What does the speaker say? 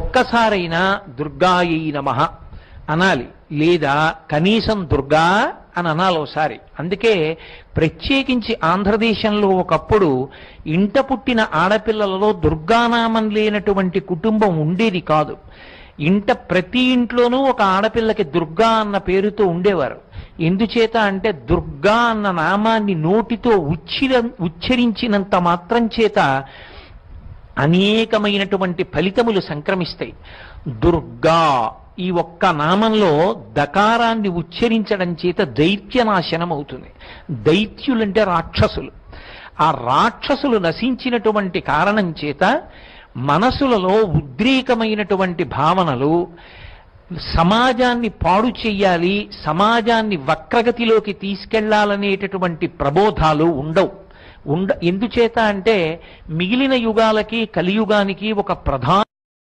ఒక్కసారైనా దుర్గాయై నమః అనాలి, లేదా కనీసం దుర్గా అని అనాలి ఒకసారి. అందుకే ప్రత్యేకించి ఆంధ్రదేశంలో ఒకప్పుడు ఇంట పుట్టిన ఆడపిల్లలలో దుర్గానామం లేనటువంటి కుటుంబం ఉండేది కాదు. ప్రతి ఇంట్లోనూ ఒక ఆడపిల్లకి దుర్గా అన్న పేరుతో ఉండేవారు. ఎందుచేత అంటే దుర్గా అన్న నామాన్ని నోటితో ఉచ్చరించినంత మాత్రం చేత అనేకమైనటువంటి ఫలితములు సంక్రమిస్తాయి. దుర్గా ఈ ఒక్క నామంలో దకారాన్ని ఉచ్చరించడం చేత దైత్యనాశనం అవుతుంది. దైత్యులంటే రాక్షసులు. ఆ రాక్షసులు నశించినటువంటి కారణం చేత మనసులలో ఉద్రేకమైనటువంటి భావనలు, సమాజాన్ని పాడు చెయ్యాలి, సమాజాన్ని వక్రగతిలోకి తీసుకెళ్లాలనేటటువంటి ప్రబోధాలు ఉండవు. ఎందుచేత అంటే మిగిలిన యుగాలకి కలియుగానికి ఒక ప్రధాన